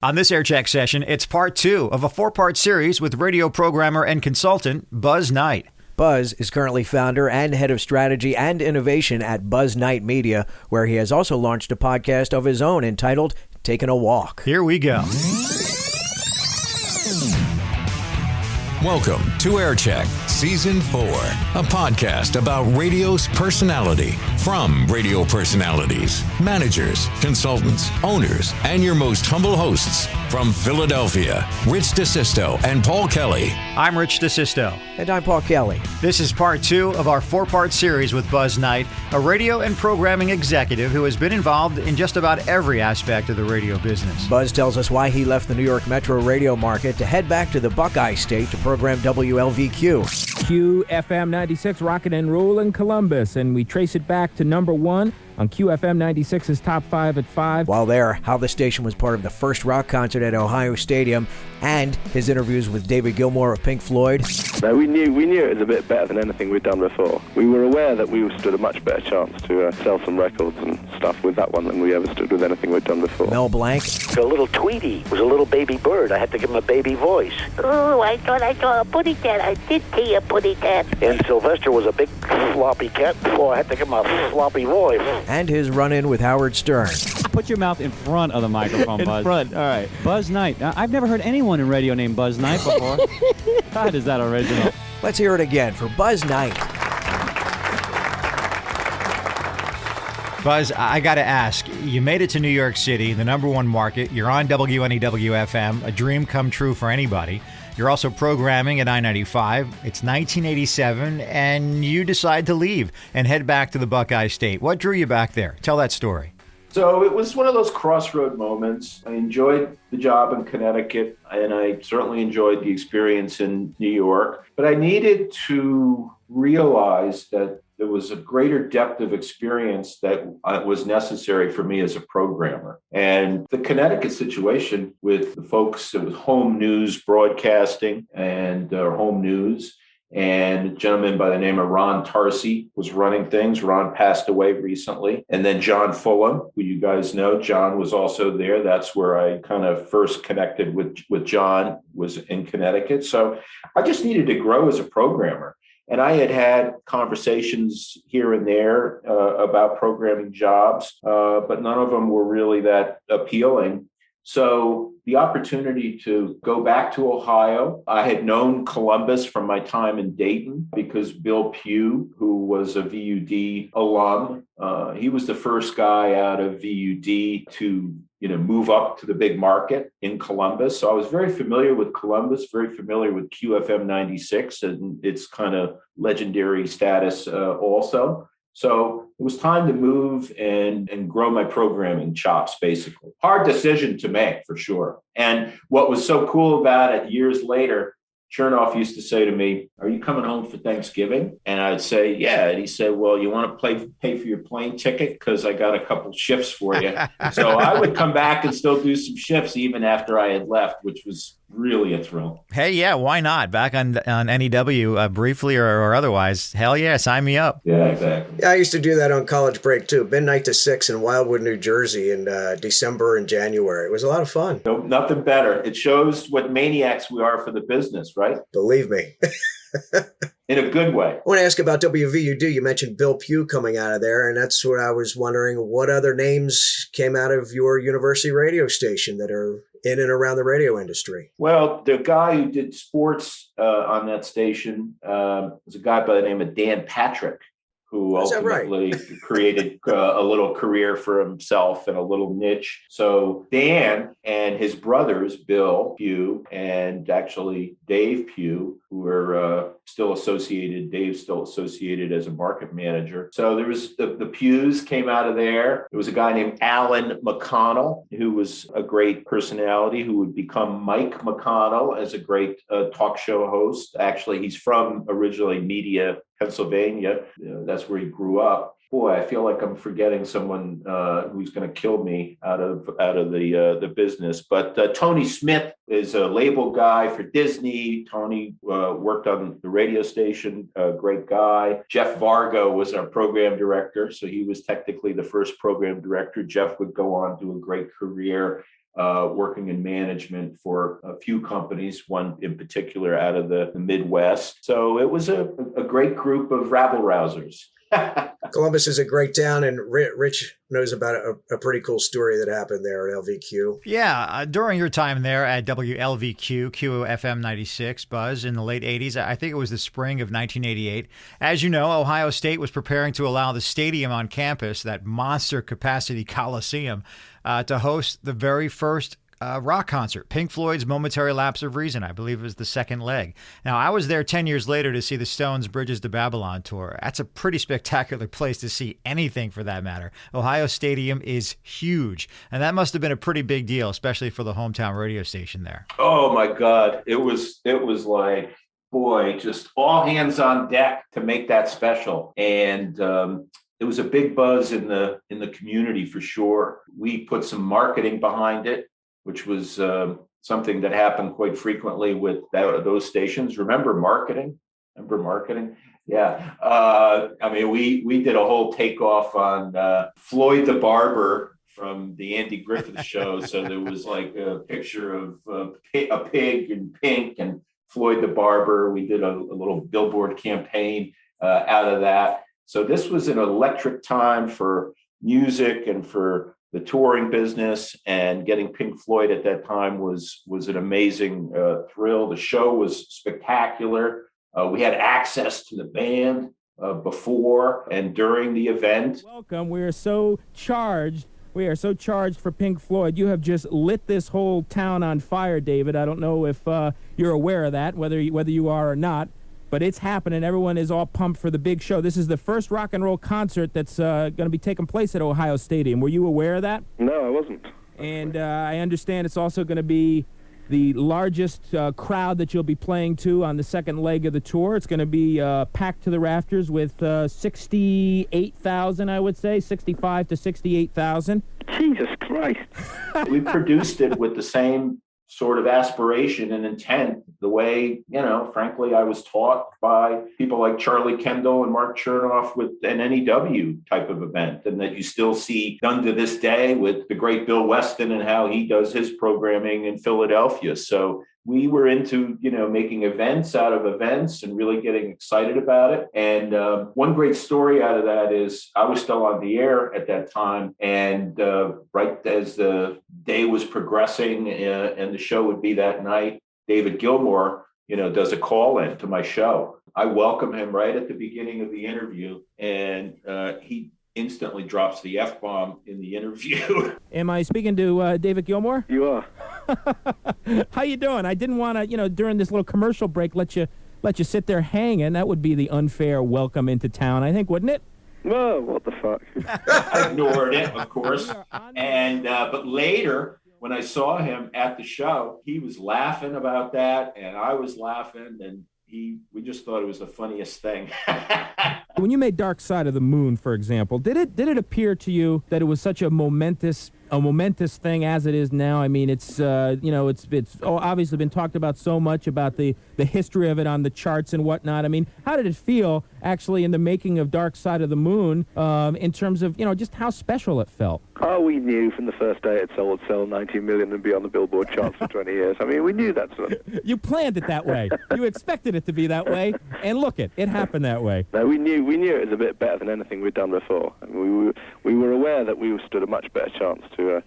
On this AIRCHECK session, it's part 2 of a 4-part series with radio programmer and consultant Buzz Knight. Buzz is currently founder and head of strategy and innovation at Buzz Knight Media, where he has also launched a podcast of his own entitled Taking a Walk. Here we go. Welcome to AIRCHECK Season 4, a podcast about radio's personality from radio personalities, managers, consultants, owners, and your most humble hosts from Philadelphia, Rich DeSisto and Paul Kelly. I'm Rich DeSisto. And I'm Paul Kelly. This is part 2 of our 4-part series with Buzz Knight, a radio and programming executive who has been involved in just about every aspect of the radio business. Buzz tells us why he left the New York metro radio market to head back to the Buckeye State to program WLVQ. QFM 96, Rockin' and Roll in Columbus, and we trace it back to number 1 on QFM 96's Top 5 at 5. While there, how the station was part of the first rock concert at Ohio Stadium, and his interviews with David Gilmour of Pink Floyd. No, we knew it was a bit better than anything we'd done before. We were aware that we stood a much better chance to sell some records and stuff with that one than we ever stood with anything we'd done before. Mel Blanc. A little Tweety was a little baby bird. I had to give him a baby voice. Oh, I thought I saw a putty cat. I did see a putty cat. And Sylvester was a big floppy cat, so I had to give him a floppy voice. And his run-in with Howard Stern. Put your mouth in front of the microphone, Buzz. In front, all right. Buzz Knight. Now, I've never heard anyone in radio named Buzz Knight before. God, is that original? Let's hear it again for Buzz Knight. Buzz, I got to ask, you made it to New York City, the number 1 market. You're on WNEW FM, a dream come true for anybody. You're also programming at I-95. It's 1987, and you decide to leave and head back to the Buckeye State. What drew you back there? Tell that story. So it was one of those crossroad moments. I enjoyed the job in Connecticut, and I certainly enjoyed the experience in New York. But I needed to realize that there was a greater depth of experience that was necessary for me as a programmer. And the Connecticut situation with the folks, it was home news broadcasting and home news. And a gentleman by the name of Ron Tarsi was running things. Ron passed away recently. And then John Fulham, who you guys know, John was also there. That's where I kind of first connected with John, was in Connecticut. So I just needed to grow as a programmer. And I had conversations here and there about programming jobs, but none of them were really that appealing. So the opportunity to go back to Ohio, I had known Columbus from my time in Dayton because Bill Pugh, who was a VUD alum, he was the first guy out of VUD to move up to the big market in Columbus. So I was very familiar with Columbus, very familiar with QFM 96 and its kind of legendary status also. So it was time to move and grow my programming chops, basically. Hard decision to make, for sure. And what was so cool about it, years later, Chernoff used to say to me, "Are you coming home for Thanksgiving?" And I'd say, "Yeah." And he said, "Well, you want to pay for your plane ticket? Because I got a couple shifts for you." So I would come back and still do some shifts even after I had left, which was really a thrill. Hey, yeah, why not? Back on NEW, briefly or otherwise. Hell yeah, sign me up. Yeah, exactly. Yeah, I used to do that on college break, too. Midnight to 6 in Wildwood, New Jersey in December and January. It was a lot of fun. No, nothing better. It shows what maniacs we are for the business, right? Believe me. In a good way. I want to ask about WVUD. You mentioned Bill Pugh coming out of there, and that's what I was wondering. What other names came out of your university radio station that are in and around the radio industry? Well, the guy who did sports on that station was a guy by the name of Dan Patrick, who ultimately created a little career for himself and a little niche. So Dan and his brothers, Bill Pugh and actually Dave Pugh, who were still associated, Dave's still associated as a market manager. So there was the Pughs came out of there. There was a guy named Alan McConnell, who was a great personality, who would become Mike McConnell as a great talk show host. Actually, he's from originally Media, Pennsylvania. That's where he grew up. Boy, I feel like I'm forgetting someone who's going to kill me out of the business. But Tony Smith is a label guy for Disney. Tony worked on the radio station, a great guy. Jeff Vargo was our program director, so he was technically the first program director. Jeff would go on to a great career working in management for a few companies, one in particular out of the Midwest. So it was a great group of rabble-rousers. Columbus is a great town, and Rich knows about a pretty cool story that happened there at LVQ. Yeah, during your time there at WLVQ, QFM 96, Buzz, in the late 80s, I think it was the spring of 1988. As you know, Ohio State was preparing to allow the stadium on campus, that monster capacity coliseum, to host the very first rock concert, Pink Floyd's Momentary Lapse of Reason. I believe it was the second leg. Now, I was there 10 years later to see the Stones' Bridges to Babylon tour. That's a pretty spectacular place to see anything, for that matter. Ohio Stadium is huge, and that must have been a pretty big deal, especially for the hometown radio station there. Oh my God. It was like, boy, just all hands on deck to make that special. And it was a big buzz in the community for sure. We put some marketing behind it, which was something that happened quite frequently with those stations. Remember marketing? Yeah. I mean, we did a whole takeoff on Floyd the Barber from the Andy Griffith Show. So there was like a picture of a pig in pink and Floyd the Barber. We did a little billboard campaign out of that. So this was an electric time for music and for the touring business, and getting Pink Floyd at that time was an amazing thrill. The show was spectacular. We had access to the band before and during the event. Welcome. We are so charged. We are so charged for Pink Floyd. You have just lit this whole town on fire, David. I don't know if you're aware of that, whether you are or not. But it's happening. Everyone is all pumped for the big show. This is the first rock and roll concert that's going to be taking place at Ohio Stadium. Were you aware of that? No, I wasn't. And I understand it's also going to be the largest crowd that you'll be playing to on the second leg of the tour. It's going to be packed to the rafters with 68,000, I would say, 65 to 68,000. Jesus Christ. We produced it with the same sort of aspiration and intent, the way, frankly, I was taught by people like Charlie Kendall and Mark Chernoff with an NEW type of event, and that you still see done to this day with the great Bill Weston and how he does his programming in Philadelphia. So we were into, making events out of events and really getting excited about it. And one great story out of that is I was still on the air at that time. And right as the day was progressing and the show would be that night, David Gilmour, does a call in to my show. I welcome him right at the beginning of the interview, and he instantly drops the F-bomb in the interview. Am I speaking to David Gilmour? You are. How you doing? I didn't want to, during this little commercial break, let you sit there hanging. That would be the unfair welcome into town, I think, wouldn't it? Well, what the fuck? I ignored it, of course. And but later, when I saw him at the show, he was laughing about that, and I was laughing, and we just thought it was the funniest thing. When you made Dark Side of the Moon, for example, did it appear to you that it was such a momentous thing as it is now? I mean, it's obviously been talked about so much about the history of it on the charts and whatnot. I mean, how did it feel actually in the making of Dark Side of the Moon in terms of, just how special it felt? Oh, we knew from the first day it would sell 19 million and be on the Billboard charts for 20 years. I mean, we knew that stuff. You planned it that way. You expected it to be that way, and look, it happened that way. No, we knew it was a bit better than anything we'd done before. I mean, we were aware that we stood a much better chance to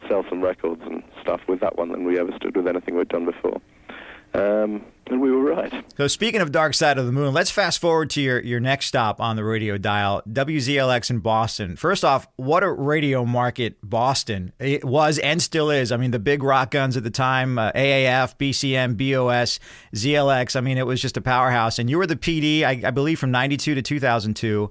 sell some records and stuff with that one than we ever stood with anything we'd done before. And we were right. So speaking of Dark Side of the Moon, let's fast forward to your next stop on the radio dial, WZLX in Boston. First off, what a radio market Boston it was and still is. I mean, the big rock guns at the time, AAF, BCM, BOS, ZLX. I mean, it was just a powerhouse. And you were the PD, I believe, from 92 to 2002.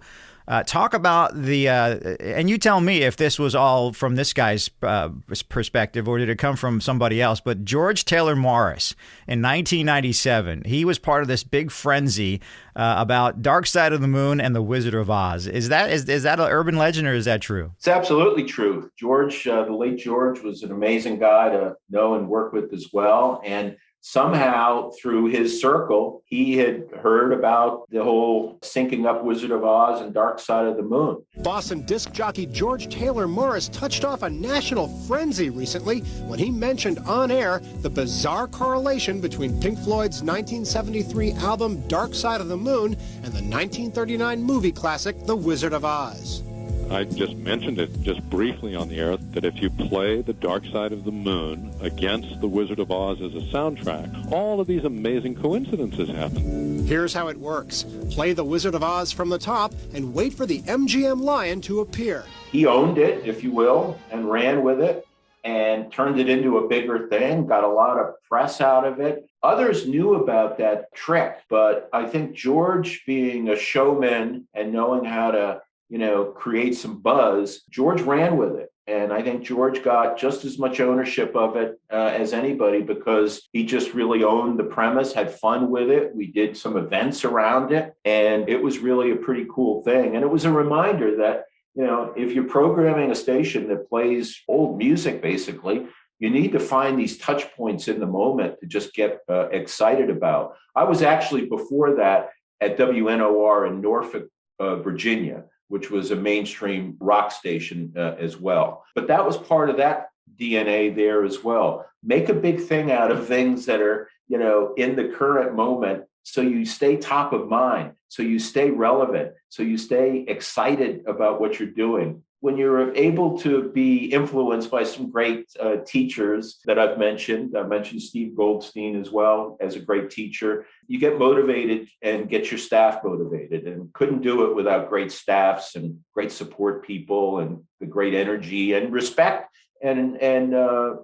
Talk about and you tell me if this was all from this guy's perspective or did it come from somebody else, but George Taylor Morris in 1997, he was part of this big frenzy about Dark Side of the Moon and the Wizard of Oz. Is that an urban legend or is that true? It's absolutely true. George, the late George, was an amazing guy to know and work with as well. And somehow through his circle, he had heard about the whole syncing up Wizard of Oz and Dark Side of the Moon. Boston disc jockey George Taylor Morris touched off a national frenzy recently when he mentioned on air the bizarre correlation between Pink Floyd's 1973 album Dark Side of the Moon and the 1939 movie classic The Wizard of Oz. I just mentioned it just briefly on the air that if you play The Dark Side of the Moon against The Wizard of Oz as a soundtrack, all of these amazing coincidences happen. Here's how it works. Play The Wizard of Oz from the top and wait for the MGM lion to appear. He owned it, if you will, and ran with it and turned it into a bigger thing, got a lot of press out of it. Others knew about that trick, but I think George, being a showman and knowing how to create some buzz, George ran with it. And I think George got just as much ownership of it as anybody, because he just really owned the premise, had fun with it. We did some events around it, and it was really a pretty cool thing. And it was a reminder that, if you're programming a station that plays old music, basically, you need to find these touch points in the moment to just get excited about. I was actually before that at WNOR in Norfolk, Virginia, which was a mainstream rock station as well. But that was part of that DNA there as well. Make a big thing out of things that are, in the current moment, so you stay top of mind, so you stay relevant, so you stay excited about what you're doing. When you're able to be influenced by some great teachers that I mentioned Steve Goldstein as well as a great teacher, you get motivated and get your staff motivated, and couldn't do it without great staffs and great support people and the great energy and respect and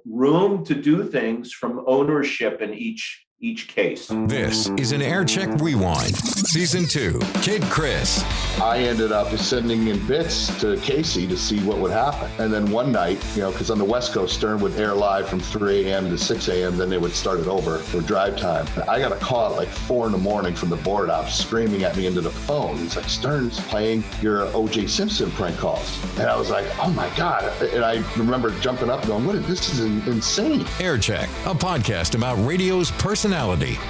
room to do things from ownership in each case. This is an AIRCHECK Rewind, Season 2, Kid Chris. I ended up sending in bits to Casey to see what would happen. And then one night, because on the West Coast, Stern would air live from 3 a.m. to 6 a.m., then they would start it over for drive time. I got a call at like 4 in the morning from the board op screaming at me into the phone. He's like, Stern's playing your O.J. Simpson prank calls. And I was like, oh my God. And I remember jumping up and going, this is insane. AIRCHECK, a podcast about radio's personality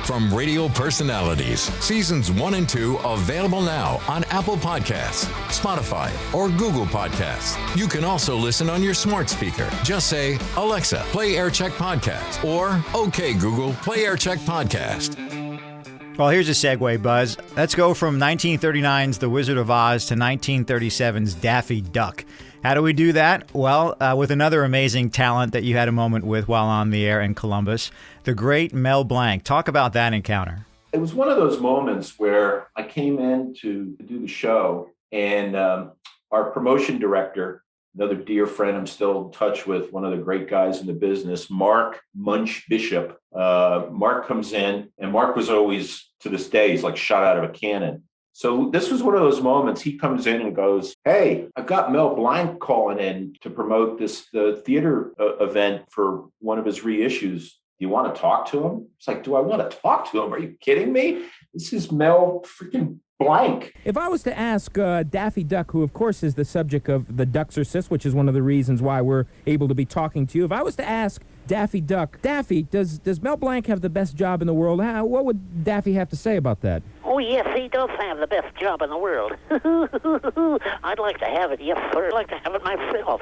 from Radio Personalities. Seasons 1 and 2 available now on Apple Podcasts, Spotify, or Google Podcasts. You can also listen on your smart speaker. Just say, Alexa, play AIRCHECK Podcast, or OK Google, play AIRCHECK Podcast. Well, here's a segue, Buzz. Let's go from 1939's The Wizard of Oz to 1937's Daffy Duck. How do we do that? Well, with another amazing talent that you had a moment with while on the air in Columbus, the great Mel Blanc. Talk about that encounter. It was one of those moments where I came in to do the show, and our promotion director, another dear friend I'm still in touch with, one of the great guys in the business, Mark Munch Bishop. Mark comes in, and Mark was always, to this day, he's like shot out of a cannon. So this was one of those moments. He comes in and goes, hey, I've got Mel Blanc calling in to promote the theater event for one of his reissues. Do you want to talk to him? It's like, do I want to talk to him? Are you kidding me? This is Mel freaking Blanc. If I was to ask Daffy Duck, who of course is the subject of The Duxorcist, which is one of the reasons why we're able to be talking to you, if I was to ask Daffy Duck, Daffy, does Mel Blanc have the best job in the world? What would Daffy have to say about that? Oh, yes, he does have the best job in the world. I'd like to have it, yes, sir. I'd like to have it myself.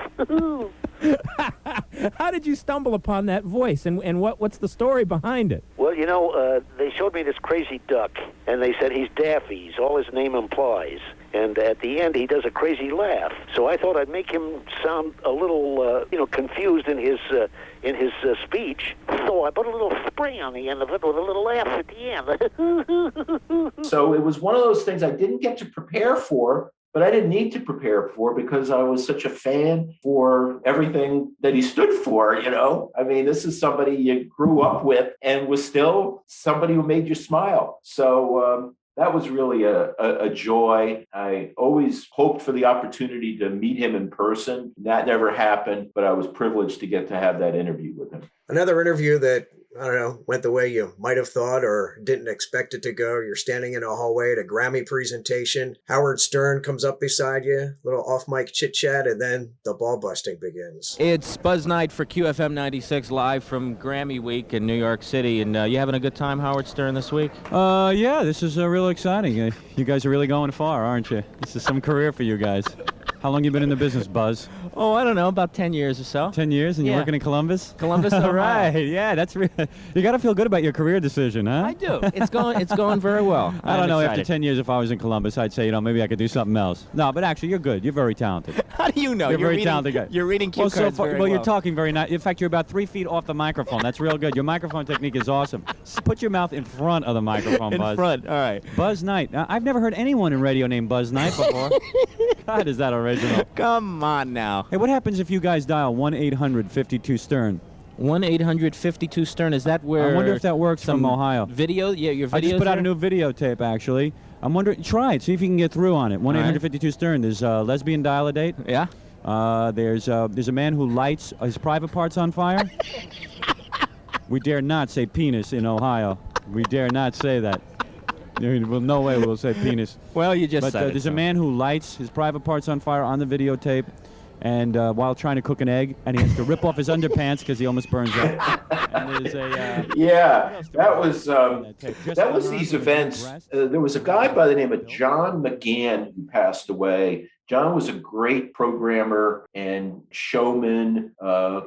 How did you stumble upon that voice, and what's the story behind it? Well, they showed me this crazy duck, and they said he's Daffy's, all his name implies. And at the end, he does a crazy laugh. So I thought I'd make him sound a little, confused in his speech. So I put a little spring on the end of it with a little laugh at the end. So it was one of those things I didn't get to prepare for, but I didn't need to prepare for because I was such a fan for everything that he stood for, I mean, this is somebody you grew up with and was still somebody who made you smile. So that was really a joy. I always hoped for the opportunity to meet him in person. That never happened, but I was privileged to get to have that interview with him. Another interview that I don't know, went the way you might have thought or didn't expect it to go. You're standing in a hallway at a Grammy presentation. Howard Stern comes up beside you, little off-mic chit-chat, and then the ball busting begins. It's Buzz Night for QFM 96 live from Grammy Week in New York City. And you having a good time, Howard Stern, this week? Yeah, this is real exciting. You guys are really going far, aren't you? This is some career for you guys. How long you been in the business, Buzz? Oh, I don't know, about 10 years or so. 10 years, and you're working in Columbus? Columbus, All Ohio. right, yeah, that's real. You got to feel good about your career decision, huh? I do. It's going very well. I don't know, excited. after 10 years, if I was in Columbus, I'd say, maybe I could do something else. No, but actually, you're good. You're very talented. How do you know? You're very talented guy. You're reading cue cards very well. You're talking very nice. In fact, you're about 3 feet off the microphone. That's real good. Your microphone technique is awesome. Put your mouth in front of the microphone, Buzz. In front, all right. Buzz Knight. Now, I've never heard anyone in radio named Buzz Knight before. God, is that original. Come on now. Hey, what happens if you guys dial 1-800-52-STERN? 1-800-52-STERN. Is that where... I wonder if that works from Ohio. Video? Yeah, your video. I just put out a new videotape, actually. I'm wondering, try it. See if you can get through on it. 1-800-52-STERN. There's a lesbian dial-a-date. Yeah. There's a man who lights his private parts on fire. We dare not say penis in Ohio. We dare not say that. Well, no way we'll say penis. Well, you just said it. There's a man who lights his private parts on fire on the videotape, and while trying to cook an egg, and he has to rip off his underpants because he almost burns up. And there's a that was these events. There was a guy by the name of John McGann who passed away. John was a great programmer and showman,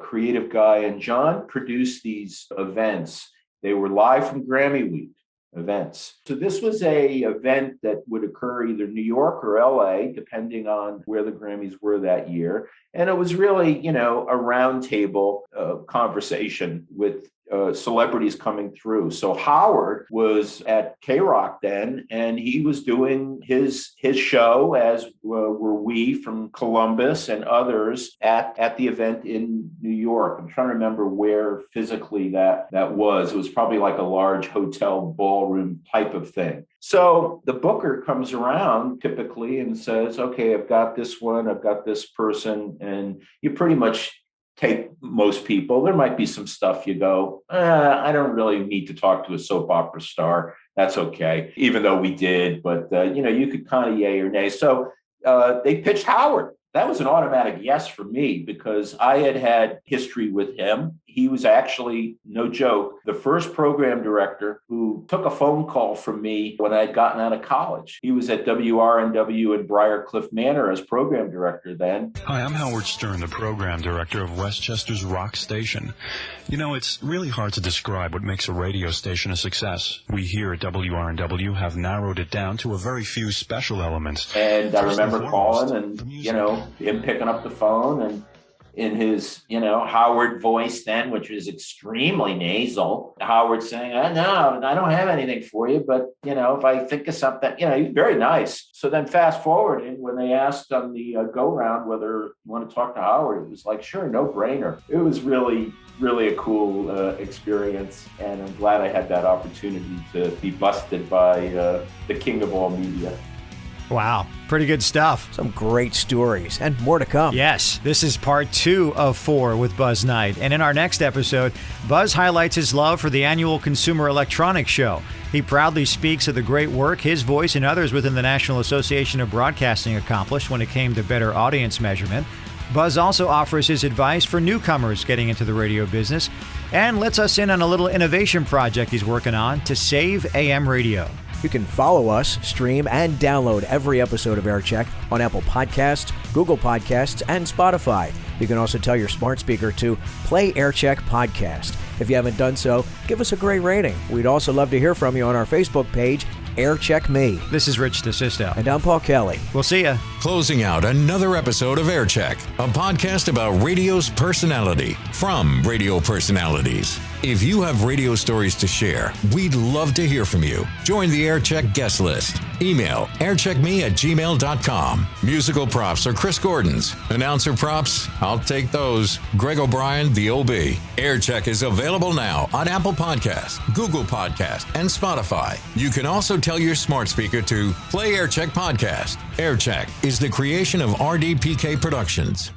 creative guy, and John produced these events. They were live from Grammy Week events. So this was a event that would occur either New York or LA, depending on where the Grammys were that year. And it was really, a roundtable conversation with celebrities coming through. So Howard was at K-Rock then, and he was doing his show, as were we from Columbus and others at the event in New York. I'm trying to remember where physically that was. It was probably like a large hotel ballroom type of thing. So the booker comes around typically and says, okay, I've got this one, I've got this person, and you pretty much take most people. There might be some stuff you go, I don't really need to talk to a soap opera star. That's okay, even though we did, but you could kind of yay or nay. So they pitched Howard. That was an automatic yes for me because I had history with him. He was actually, no joke, the first program director who took a phone call from me when I had gotten out of college. He was at WRNW in Briarcliff Manor as program director then. Hi, I'm Howard Stern, the program director of Westchester's Rock Station. It's really hard to describe what makes a radio station a success. We here at WRNW have narrowed it down to a very few special elements. And I remember calling and, him picking up the phone and in his, Howard voice then, which was extremely nasal, Howard saying, no, I don't have anything for you, but, if I think of something, he's very nice. So then fast forward, and when they asked on the go-round whether you want to talk to Howard, it was like, sure, no brainer. It was really, really a cool experience, and I'm glad I had that opportunity to be busted by the king of all media. Wow, pretty good stuff. Some great stories, and more to come. Yes, this is part 2 of 4 with Buzz Knight. And in our next episode, Buzz highlights his love for the annual Consumer Electronics Show. He proudly speaks of the great work his voice and others within the National Association of Broadcasting accomplished when it came to better audience measurement. Buzz also offers his advice for newcomers getting into the radio business and lets us in on a little innovation project he's working on to save AM radio. You can follow us, stream, and download every episode of AIRCHECK on Apple Podcasts, Google Podcasts, and Spotify. You can also tell your smart speaker to play AIRCHECK Podcast. If you haven't done so, give us a great rating. We'd also love to hear from you on our Facebook page, AIRCHECK Me. This is Rich DeSisto. And I'm Paul Kelly. We'll see ya. Closing out another episode of AIRCHECK, a podcast about radio's personality from radio personalities. If you have radio stories to share, we'd love to hear from you. Join the AIRCHECK guest list. Email aircheckme@gmail.com. Musical props are Chris Gordon's. Announcer props, I'll take those. Greg O'Brien, the OB. AIRCHECK is available now on Apple Podcasts, Google Podcasts, and Spotify. You can also tell your smart speaker to play AIRCHECK Podcast. AIRCHECK is the creation of RDPK Productions.